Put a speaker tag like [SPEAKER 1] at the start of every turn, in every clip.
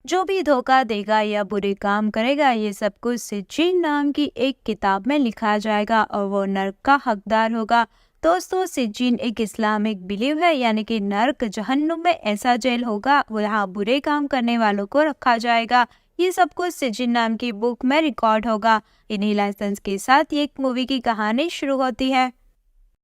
[SPEAKER 1] जो भी धोखा देगा या बुरे काम करेगा, ये सब कुछ सिज्जीन नाम की एक किताब में लिखा जाएगा और वो नर्क का हकदार होगा। दोस्तों, सिज्जीन एक इस्लामिक बिलीव है, यानी कि नर्क जहन्नुम में ऐसा जेल होगा वहाँ बुरे काम करने वालों को रखा जाएगा। ये सब कुछ सिज्जीन नाम की बुक में रिकॉर्ड होगा। इन्हीं लाइसेंस के साथ ये एक मूवी की कहानी शुरू होती है।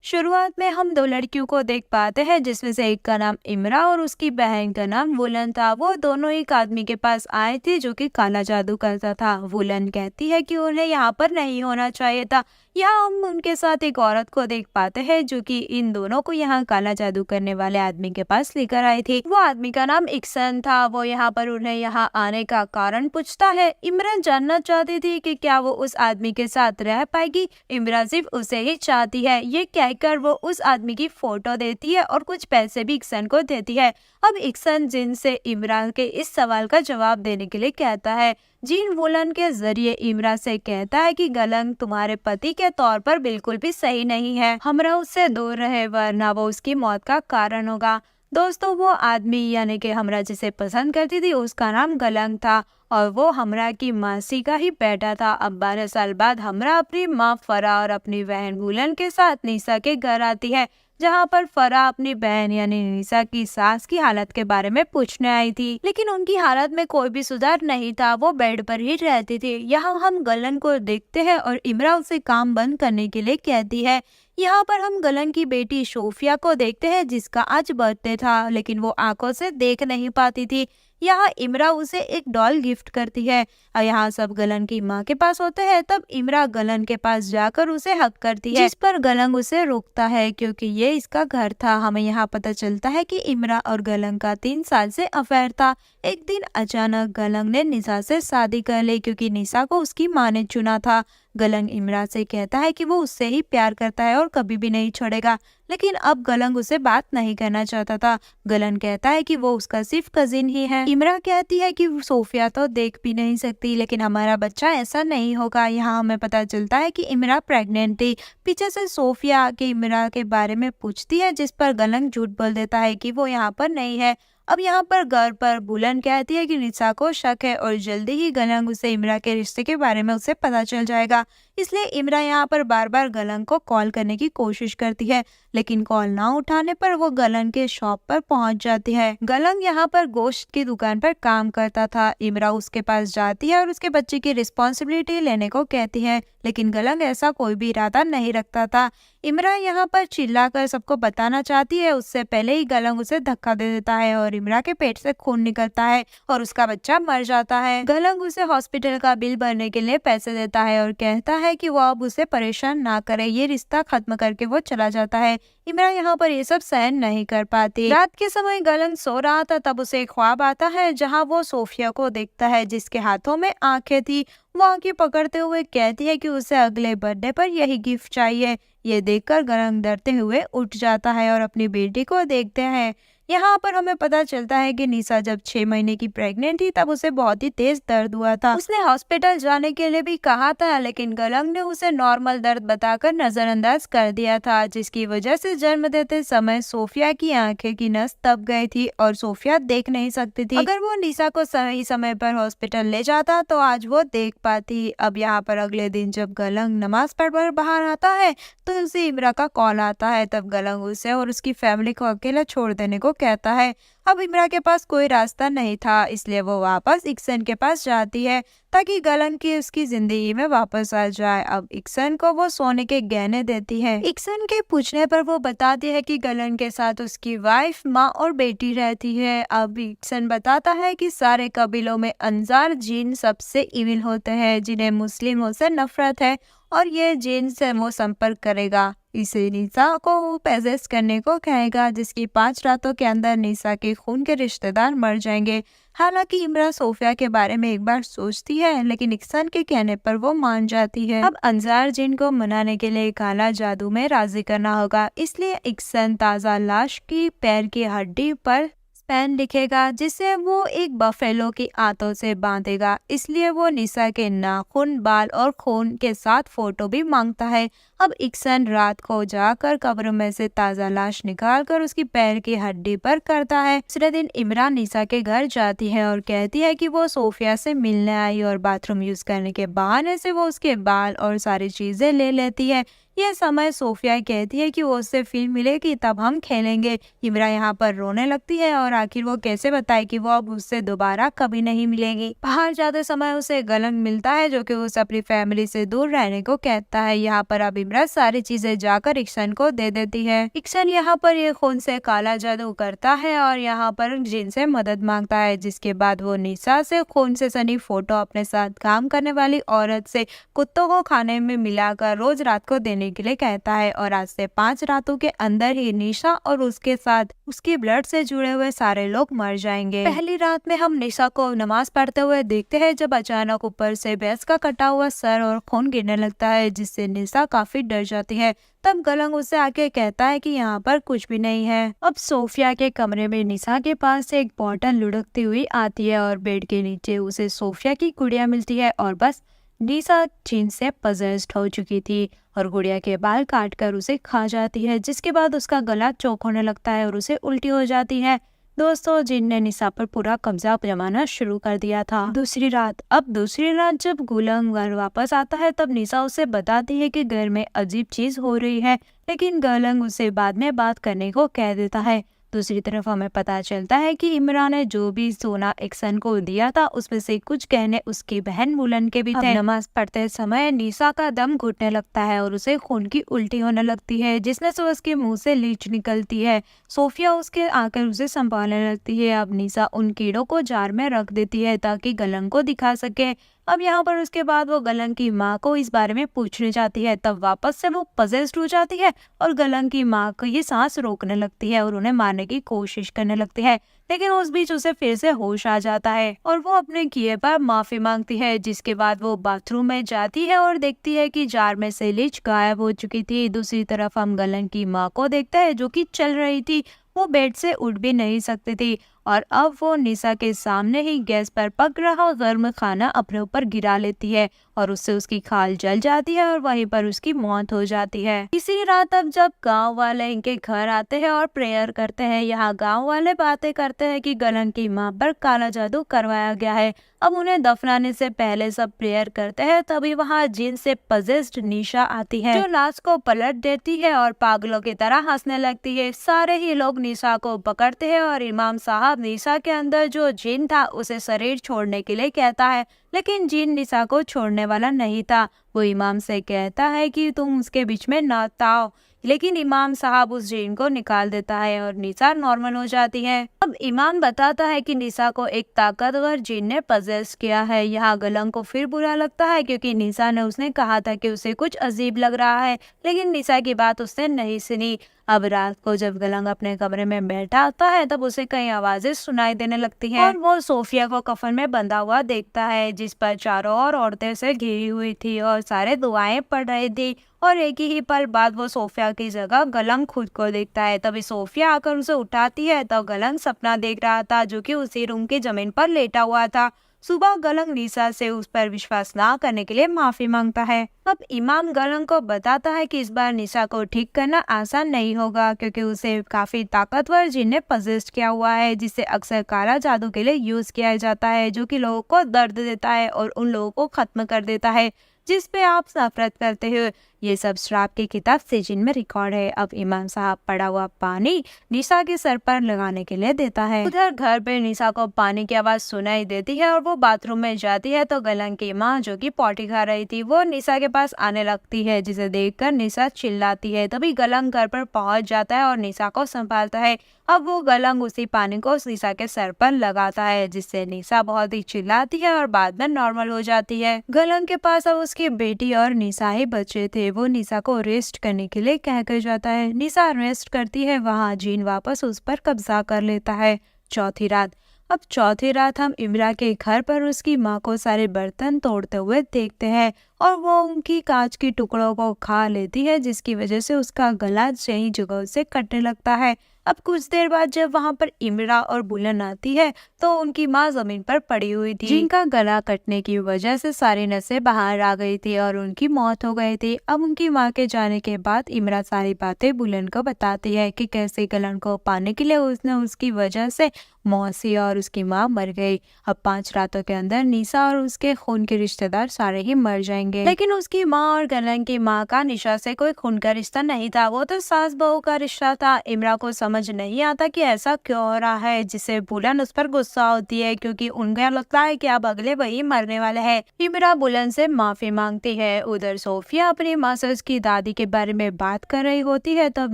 [SPEAKER 1] शुरुआत में हम दो लड़कियों को देख पाते हैं, जिसमें से एक का नाम इमरा और उसकी बहन का नाम वुलन था। वो दोनों एक आदमी के पास आए थे जो कि काला जादू करता था। वुलन कहती है कि उन्हें यहाँ पर नहीं होना चाहिए था। यहाँ हम उनके साथ एक औरत को देख पाते हैं जो कि इन दोनों को यहाँ काला जादू करने वाले आदमी के पास लेकर आई थी। वो आदमी का नाम इक्सन था। वो यहाँ पर उन्हें यहाँ आने का कारण पूछता है। इमरान जानना चाहती थी कि क्या वो उस आदमी के साथ रह पाएगी। इमरान सिर्फ उसे ही चाहती है। ये कहकर वो उस आदमी की फोटो देती है और कुछ पैसे भी इक्सन को देती है। अब इक्सन जिन से इमरान के इस सवाल का जवाब देने के लिए कहता है। जीन वुलन के जरिए इमरा से कहता है कि गलंग तुम्हारे पति के तौर पर बिल्कुल भी सही नहीं है, हमरा उससे दूर रहे वरना वो उसकी मौत का कारण होगा। दोस्तों, वो आदमी यानी कि हमरा जिसे पसंद करती थी उसका नाम गलंग था और वो हमरा की मासी का ही बेटा था। अब 12 साल बाद हमरा अपनी माँ फरा और अपनी बहन वुलन के साथ निशा के घर आती है, जहाँ पर फरा अपनी बहन यानी निशा की सास की हालत के बारे में पूछने आई थी, लेकिन उनकी हालत में कोई भी सुधार नहीं था। वो बेड पर ही रहती थी। यहाँ हम गलन को देखते हैं और इमरा उसे काम बंद करने के लिए कहती है। यहाँ पर हम गलन की बेटी सोफिया को देखते हैं जिसका आज बर्थडे था, लेकिन वो आंखों से देख नहीं पाती थी। यहाँ इमरा उसे एक डॉल गिफ्ट करती है और यहाँ सब गलन की माँ के पास होते हैं। तब इमरा गलन के पास जाकर उसे हक करती है, जिस पर गलन उसे रोकता है क्योंकि ये इसका घर था। हमें यहाँ पता चलता है कि इमरा और गलन का 3 साल से अफेयर था। एक दिन अचानक गलन ने निशा से शादी कर ली क्योंकि निशा को उसकी माँ ने चुना था। गलन इमरा से कहता है कि वो उससे ही प्यार करता है और कभी भी नहीं छोड़ेगा, लेकिन अब गलन उसे बात नहीं करना चाहता था। गलन कहता है कि वो उसका सिर्फ कजिन ही है। इमरा कहती है कि सोफिया तो देख भी नहीं सकती, लेकिन हमारा बच्चा ऐसा नहीं होगा। यहाँ हमें पता चलता है कि इमरा प्रेग्नेंट थी। पीछे से सोफिया आके इमरा के बारे में पूछती है, जिस पर गलन झूठ बोल देता है कि वो यहाँ पर नहीं है। अब यहाँ पर घर पर बुलन कहती है कि निशा को शक है और जल्दी ही गलंग उसे इमरा के रिश्ते के बारे में उसे पता चल जाएगा। इसलिए इमरा यहाँ पर बार बार गलंग को कॉल करने की कोशिश करती है, लेकिन कॉल ना उठाने पर वो गलंग के शॉप पर पहुंच जाती है। गलंग यहाँ पर गोश्त की दुकान पर काम करता था। इमरा उसके पास जाती है और उसके बच्चे की रिस्पॉन्सिबिलिटी लेने को कहती है, लेकिन गलंग ऐसा कोई भी इरादा नहीं रखता था। इमरा यहाँ पर चिल्लाकर सबको बताना चाहती है, उससे पहले ही गलंग उसे धक्का दे देता है और इमरा के पेट से खून निकलता है और उसका बच्चा मर जाता है। गलंग उसे हॉस्पिटल का बिल भरने के लिए पैसे देता है और कहता है कि वो अब उसे परेशान ना करे। ये रिश्ता खत्म करके वो चला जाता है। इमरा यहाँ पर ये सब सहन नहीं कर पाती। रात के समय गलंग सो रहा था, तब उसे एक ख्वाब आता है जहाँ वो सोफिया को देखता है जिसके हाथों में आंखें थी। वो आंखें पकड़ते हुए कहती है कि उसे अगले बर्थडे पर यही गिफ्ट चाहिए। ये देखकर गलंग डरते हुए उठ जाता है और अपनी बेटी को देखते हैं। यहाँ पर हमें पता चलता है कि निशा जब 6 महीने की प्रेग्नेंट थी तब उसे बहुत ही तेज दर्द हुआ था। उसने हॉस्पिटल जाने के लिए भी कहा था, लेकिन गलंग ने उसे नॉर्मल दर्द बताकर नजरअंदाज कर दिया था, जिसकी वजह से जन्म देते समय सोफिया की आंखें की नस दब गई थी और सोफिया देख नहीं सकती थी। अगर वो निशा को सही समय पर हॉस्पिटल ले जाता तो आज वो देख पाती। अब यहाँ पर अगले दिन जब गलंग नमाज पढ़कर बाहर आता है तो उसे इमरा का कॉल आता है। तब गलंग उसे और उसकी फैमिली को अकेला छोड़ देने को कहता है। अब इमरा के पास कोई रास्ता नहीं था, इसलिए वो वापस इक्सन के पास जाती है ताकि गलन की उसकी जिंदगी में वापस आ जाए। अब इक्सन को वो सोने के गहने देती है। इक्सन के पूछने पर वो बताती है कि गलन के साथ उसकी वाइफ, माँ और बेटी रहती है। अब इक्सन बताता है कि सारे कबीलों में अंजार जीन सबसे इविल होते हैं, जिन्हें मुस्लिमों से नफरत है और ये जीन से वो संपर्क करेगा। इसे निशा को पैजेस करने को कहेगा, जिसकी 5 रातों के अंदर निशा के खून के रिश्तेदार मर जाएंगे। हालांकि इमरा सोफिया के बारे में एक बार सोचती है, लेकिन इक्सन के कहने पर वो मान जाती है। अब अंजार जिन को मनाने के लिए काला जादू में राजी करना होगा, इसलिए इक्सन ताज़ा लाश की पैर की हड्डी पर पेन लिखेगा, जिसे वो एक बफेलो की आंतों से बांधेगा। इसलिए वो निशा के नाखून, बाल और खून के साथ फोटो भी मांगता है। अब इक्सन रात को जाकर कब्र में से ताज़ा लाश निकालकर उसकी पैर की हड्डी पर करता है। दूसरे दिन इमरान निसा के घर जाती है और कहती है कि वो सोफिया से मिलने आई और बाथरूम यूज करने के बहाने से वो उसके बाल और सारी चीजें ले लेती है। यह समय सोफिया कहती है कि वो उससे फिर मिलेगी तब हम खेलेंगे। इमरान यहाँ पर रोने लगती है और आखिर वो कैसे बताए कि वो अब उससे दोबारा कभी नहीं मिलेगी। बाहर जाते समय उसे गलन मिलता है जो कि उसे अपनी फैमिली से दूर रहने को कहता है। यहाँ पर अब इमरान सारी चीजें जाकर इक्सन को दे देती है। इक्सन यहाँ पर ये खून से काला जादू करता है और यहाँ पर जिन से मदद मांगता है, जिसके बाद वो निसा से खून से सनी फोटो अपने साथ काम करने वाली औरत से कुत्तों को खाने में मिलाकर रोज रात को देने के लिए कहता है और आज से 5 रातों के अंदर ही निशा और उसके साथ उसके ब्लड से जुड़े हुए सारे लोग मर जाएंगे। पहली रात में हम निशा को नमाज पढ़ते हुए देखते हैं जब अचानक ऊपर से भैंस का कटा हुआ सर और खून गिरने लगता है, जिससे निशा काफी डर जाती है। तब गलंग उसे आके कहता है कि यहाँ पर कुछ भी नहीं है। अब सोफिया के कमरे में निशा के पास से एक बॉटल लुढ़कती हुई आती है और बेड के नीचे उसे सोफिया की गुड़िया मिलती है और बस निशा जिन से पजेस्ड हो चुकी थी और गुड़िया के बाल काटकर उसे खा जाती है, जिसके बाद उसका गला चौक होने लगता है और उसे उल्टी हो जाती है। दोस्तों, जिन ने निशा पर पूरा कब्जा जमाना शुरू कर दिया था। दूसरी रात जब गुलंग घर वापस आता है तब निशा उसे बताती है कि घर में अजीब चीज हो रही है, लेकिन गलंग उसे बाद में बात करने को कह देता है। दूसरी तरफ हमें पता चलता है कि इमरान ने जो भी सोना इक्सन को दिया था उसमें से कुछ गहने उसकी बहन मुलन के भी थे। नमाज पढ़ते समय निशा का दम घुटने लगता है और उसे खून की उल्टी होने लगती है, जिसमें से उसके मुंह से लीच निकलती है। सोफिया उसके आकर उसे संभालने लगती है। अब निशा उन कीड़ों को जार में रख देती है ताकि गलंग को दिखा सके। अब यहाँ पर उसके बाद वो गलंग की माँ को इस बारे में पूछने जाती है, तब वापस से वो पजेस्ड हो जाती है और गलंग की माँ को ये सांस रोकने लगती है और उन्हें मारने की कोशिश करने लगती है, लेकिन उस बीच उसे फिर से होश आ जाता है और वो अपने किए पर माफी मांगती है। जिसके बाद वो बाथरूम में जाती है और देखती है कि जार में से लीच गायब हो चुकी थी। दूसरी तरफ हम गलंग की माँ को देखते हैं जो कि चल रही थी, वो बेड से उठ भी नहीं सकती थी और अब वो निशा के सामने ही गैस पर पक रहा गर्म खाना अपने ऊपर गिरा लेती है और उससे उसकी खाल जल जाती है और वहीं पर उसकी मौत हो जाती है। इसी रात अब जब गांव वाले इनके घर आते हैं और प्रेयर करते हैं, यहाँ गांव वाले बातें करते हैं कि गलंग की माँ पर काला जादू करवाया गया है। अब उन्हें दफनाने से पहले सब प्रेयर करते हैं, तभी वहाँ जिन से पजेस्ड निशा आती है जो लाश को पलट देती है और पागलों की तरह हंसने लगती है। सारे ही लोग निशा को पकड़ते हैं और इमाम साहब निशा के अंदर जो जिन था उसे शरीर छोड़ने के लिए कहता है, लेकिन जिन निशा को छोड़ने वाला नहीं था। वो इमाम से कहता है कि तुम उसके बीच में न आओ, लेकिन इमाम साहब उस जिन को निकाल देता है और निशा नॉर्मल हो जाती है। अब इमाम बताता है कि निशा को एक ताकतवर जिन ने पजेस किया है। यहाँ गलंग को फिर बुरा लगता है क्योंकि निशा ने उसने कहा था कि उसे कुछ अजीब लग रहा है, लेकिन निशा की बात उसने नहीं सुनी। अब रात को जब गलंग अपने कमरे में बैठा आता है तब उसे कई आवाजें सुनाई देने लगती हैं और वो सोफिया को कफन में बंधा हुआ देखता है, जिस पर चारों ओर औरतें से घिरी हुई थी और सारे दुआएं पढ़ रही थी। और एक ही पल बाद वो सोफिया की जगह गलंग खुद को देखता है। तभी सोफिया आकर उसे उठाती है तो गलंग सपना देख रहा था जो कि उसी रूम की जमीन पर लेटा हुआ था। सुबह गलंग निशा से उस पर विश्वास ना करने के लिए माफी मांगता है। अब इमाम गलंग को बताता है कि इस बार निशा को ठीक करना आसान नहीं होगा क्योंकि उसे काफी ताकतवर जिन ने पजेस्ट किया हुआ है, जिसे अक्सर काला जादू के लिए यूज किया जाता है, जो कि लोगों को दर्द देता है और उन लोगों को खत्म कर देता है जिस पे आप नफरत करते हो। ये सब श्राप की किताब सिजिन में रिकॉर्ड है। अब इमाम साहब पड़ा हुआ पानी निशा के सर पर लगाने के लिए देता है। उधर घर पे निशा को पानी की आवाज सुनाई देती है और वो बाथरूम में जाती है तो गलंग की माँ जो कि पॉटी खा रही थी वो निशा के पास आने लगती है, जिसे देखकर निशा चिल्लाती है। तभी गलंग घर पर पहुंच जाता है और निशा को संभालता है। अब वो गलंग उसी पानी को निशा के सर पर लगाता है, जिससे निशा बहुत ही चिल्लाती है और बाद में नॉर्मल हो जाती है। गलंग के पास अब उसकी बेटी और निशा ही बचे थे। वो निशा को रेस्ट करने के लिए कहकर जाता है। निशा रेस्ट करती है, वहाँ जिन वापस उस पर कब्जा कर लेता है। चौथी रात हम इमरा के घर पर उसकी माँ को सारे बर्तन तोड़ते हुए देखते हैं और वो उनकी कांच की टुकड़ों को खा लेती है, जिसकी वजह से उसका गला सही जगह से कटने लगता है। अब कुछ देर बाद जब वहाँ पर इमरा और बुलन आती है तो उनकी माँ जमीन पर पड़ी हुई थी, जिनका गला कटने की वजह से सारी नसें बाहर आ गई थी और उनकी मौत हो गई थी। अब उनकी माँ के जाने के बाद इमरा सारी बातें बुलन को बताती है कि कैसे गलन को पाने के लिए उसने उसकी वजह से मौसी और उसकी माँ मर गई। अब 5 रातों के अंदर निशा और उसके खून के रिश्तेदार सारे ही मर जाएंगे, लेकिन उसकी माँ और गलन की माँ का निशा से कोई खून का रिश्ता नहीं था, वो तो सास बहू का रिश्ता था। इमरा को समझ नहीं आता कि ऐसा क्यों हो रहा है, जिससे बुलन उस पर गुस्सा होती है क्योंकि उनको लगता है कि अब अगले वही मरने वाले हैं। इमरा बुलन से माफी मांगती है। उधर सोफिया अपनी माँ से उसकी दादी के बारे में बात कर रही होती है तब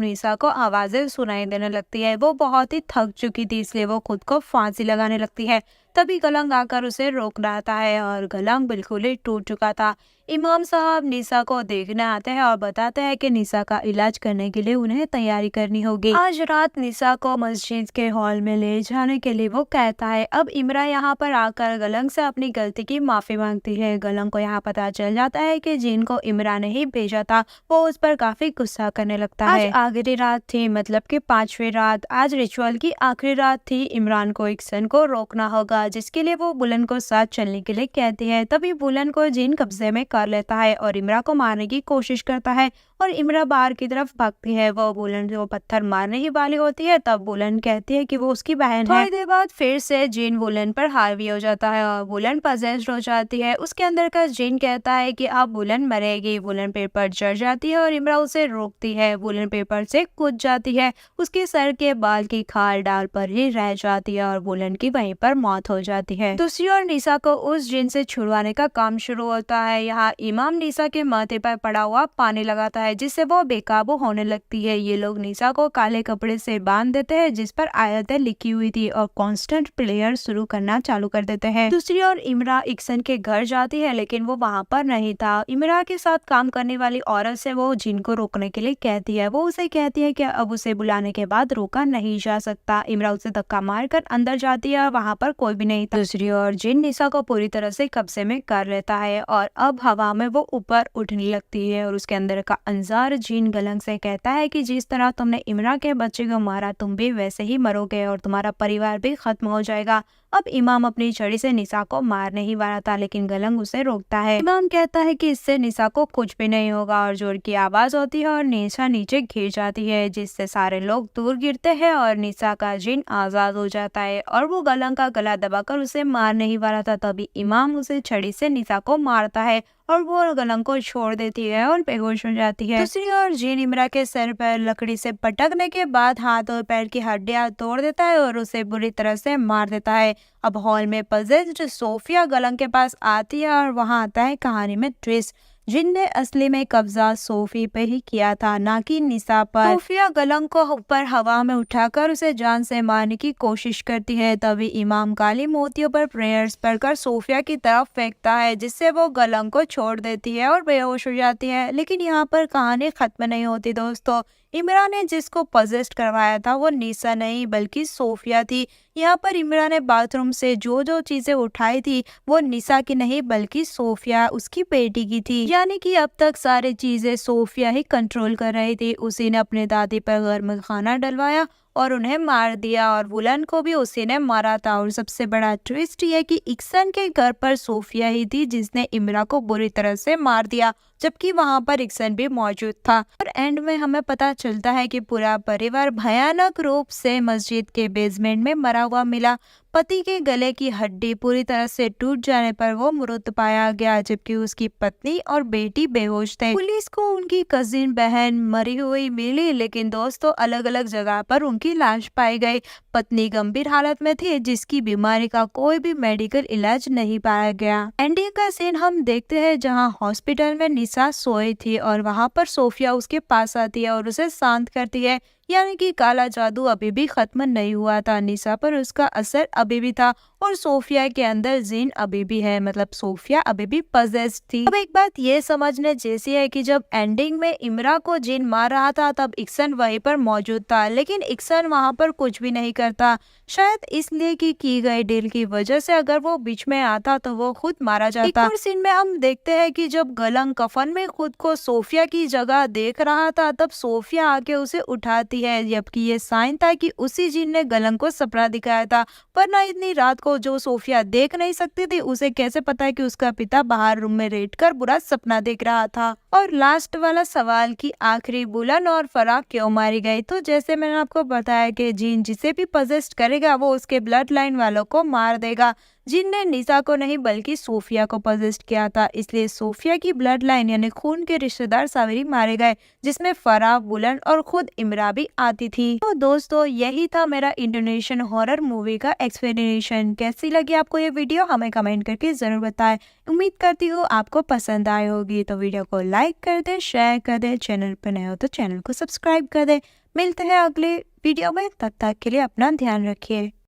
[SPEAKER 1] निशा को आवाजें सुनाई देने लगती है। वो बहुत ही थक चुकी थी इसलिए वो खुद को फांसी लगाने लगती है। तभी गलंग आकर उसे रोक लाता है और गलंग बिल्कुल ही टूट चुका था। इमाम साहब निशा को देखने आते हैं और बताते हैं कि निशा का इलाज करने के लिए उन्हें तैयारी करनी होगी। आज रात निशा को मस्जिद के हॉल में ले जाने के लिए वो कहता है। अब इमरा यहाँ पर आकर गलंग से अपनी गलती की माफी मांगती है। गलंग को यहाँ पता चल जाता है कि जिनको इमरा ने ही भेजा था, वो उस पर काफी गुस्सा करने लगता है। आज आखिरी रात थी, मतलब कि 5वीं रात। आज रिचुअल की आखिरी रात थी। इमरान को इक्सन को रोकना होगा, जिसके लिए वो बुलन को साथ चलने के लिए कहती है। तभी बुलन को जिन कब्जे में कर लेता है और इमरा को मारने की कोशिश करता है और इमरा बाहर की तरफ भागती है। वो बुलन को पत्थर मारने ही वाली होती है तब बुलन कहती है कि वो उसकी बहन है। थोड़ी देर बाद फिर से जिन बुलन पर हावी हो जाता है और बुलन पजेस्ड हो जाती है। उसके अंदर का जिन कहता है कि अब बुलन मरेगी। बुलन पेड़ पर चढ़ जाती है और इमरा उसे रोकती है। बुलन पेड़ पर से कूद जाती है। उसके सर के बाल की खाल डाल पर ही रह जाती है और बुलन की वहीं पर मौत हो जाती है। दूसरी ओर निशा को उस जिन से छुड़वाने का काम शुरू होता है। यहाँ इमाम निशा के माथे पर पड़ा हुआ पानी लगाता है, जिससे वो बेकाबू होने लगती है। ये लोग निशा को काले कपड़े से बांध देते हैं जिस पर आयतें लिखी हुई थी और कांस्टेंट प्रेयर शुरू करना चालू कर देते हैं। दूसरी ओर इमरा इक्सन के घर जाती है लेकिन वो वहाँ पर नहीं था। इमरा के साथ काम करने वाली औरत से वो जिन को रोकने के लिए कहती है। वो उसे कहती है कि अब उसे बुलाने के बाद रोका नहीं जा सकता। इमरा उसे धक्का मारकर अंदर जाती है, वहाँ पर कोई भी नहीं था। दूसरी ओर जिन निशा को पूरी तरह से कब्जे में कर लेता है और अब हवा में वो ऊपर उठने लगती है और उसके अंदर का अंजार जिन गलंग से कहता है कि जिस तरह तुमने इमरा के बच्चे को मारा, तुम भी वैसे ही मरोगे और तुम्हारा परिवार भी खत्म हो जाएगा। अब इमाम अपनी छड़ी से निशा को मारने ही वाला था लेकिन गलंग उसे रोकता है। इमाम कहता है कि इससे निशा को कुछ भी नहीं होगा और जोर की आवाज होती है और निशा नीचे गिर जाती है, जिससे सारे लोग दूर गिरते हैं और निशा का जिन आजाद हो जाता है और वो गलंग का गला दबाकर उसे मारने ही वाला था। तभी इमाम उसे छड़ी से निशा को मारता है और वो गलंग को छोड़ देती है और बेहोश हो जाती है। दूसरी ओर जिन इमरा के सर पर लकड़ी से पटकने के बाद हाथ और पैर की हड्डियां तोड़ देता है और उसे बुरी तरह से मार देता है। अब हॉल में पजेस्ड सोफिया गलंग के पास आती है और वहां आता है कहानी में ट्विस्ट। जिन ने असली में कब्जा सोफी पे ही किया था, ना कि निशा पर। सोफिया गलंग को ऊपर हवा में उठाकर उसे जान से मारने की कोशिश करती है। तभी इमाम काली मोतियों पर प्रेयर्स पढ़कर सोफिया की तरफ फेंकता है, जिससे वो गलंग को छोड़ देती है और बेहोश हो जाती है। लेकिन यहाँ पर कहानी खत्म नहीं होती दोस्तों। इमरा ने जिसको पजेस्ट करवाया था वो निशा नहीं बल्कि सोफिया थी। यहाँ पर इमरा ने बाथरूम से जो जो चीजें उठाई थी वो निशा की नहीं बल्कि सोफिया उसकी बेटी की थी। यानी कि अब तक सारी चीजें सोफिया ही कंट्रोल कर रही थी। उसी ने अपने दादी पर गर्म खाना डलवाया और उन्हें मार दिया और बुलन को भी उसी ने मारा था। और सबसे बड़ा ट्विस्ट ये कि इक्सन के घर पर सोफिया ही थी जिसने इमरा को बुरी तरह से मार दिया, जबकि वहां पर इक्सन भी मौजूद था। और एंड में हमें पता चलता है कि पूरा परिवार भयानक रूप से मस्जिद के बेसमेंट में मरा हुआ मिला। पति के गले की हड्डी पूरी तरह से टूट जाने पर वो मृत पाया गया, जबकि उसकी पत्नी और बेटी बेहोश थे। पुलिस को उनकी कजिन बहन मरी हुई मिली, लेकिन दोस्तों अलग अलग जगह पर उनकी लाश पाई गई। पत्नी गंभीर हालत में थी जिसकी बीमारी का कोई भी मेडिकल इलाज नहीं पाया गया। एंडिंग का सीन हम देखते हैं जहां हॉस्पिटल में निशा सोई थी और वहां पर सोफिया उसके पास आती है और उसे शांत करती है। यानी कि काला जादू अभी भी खत्म नहीं हुआ था, निशा पर उसका असर अभी भी था और सोफिया के अंदर जिन अभी भी है, मतलब सोफिया अभी भी पजेस्ड थी। अब एक बात ये समझने जैसी है कि जब एंडिंग में इमरा को जिन मार रहा था तब इक्सन वहीं पर मौजूद था, लेकिन इक्सन वहां पर कुछ भी नहीं करता, शायद इसलिए कि की गई डील की वजह से अगर वो बीच में आता तो वो खुद मारा जाता। एक और सीन में हम देखते हैं कि जब गलंग कफन में खुद को सोफिया की जगह देख रहा था तब सोफिया आके उसे उठाती है, जबकि ये साइन था कि उसी जिन ने गलंग को सपना दिखाया था, वरना इतनी रात को जो सोफिया देख नहीं सकती थी उसे कैसे पता है कि उसका पिता बाहर रूम में लेटकर बुरा सपना देख रहा था। और लास्ट वाला सवाल कि आखिरी बुलन और फराह क्यों मारी गई, तो जैसे मैंने आपको बताया कि जिन जिसे भी पजेस्ट करेगा वो उसके ब्लड लाइन वालों को मार देगा। जिन ने निशा को नहीं बल्कि सोफिया को पजेस्ट किया था, इसलिए सोफिया की ब्लड लाइन यानी खून के रिश्तेदार सभी मारे गए, जिसमें फराह, बुलंद और खुद इमरा भी आती थी। तो दोस्तों यही था मेरा इंडोनेशियन हॉरर मूवी का एक्सप्लेनेशन। कैसी लगी आपको ये वीडियो हमें कमेंट करके जरूर बताएं। उम्मीद करती हूँ आपको पसंद आई होगी। तो वीडियो को लाइक कर दे, शेयर कर दे, चैनल पर नए हो तो चैनल को सब्सक्राइब कर दे। मिलते हैं अगले वीडियो में, तब तक के लिए अपना ध्यान रखिए।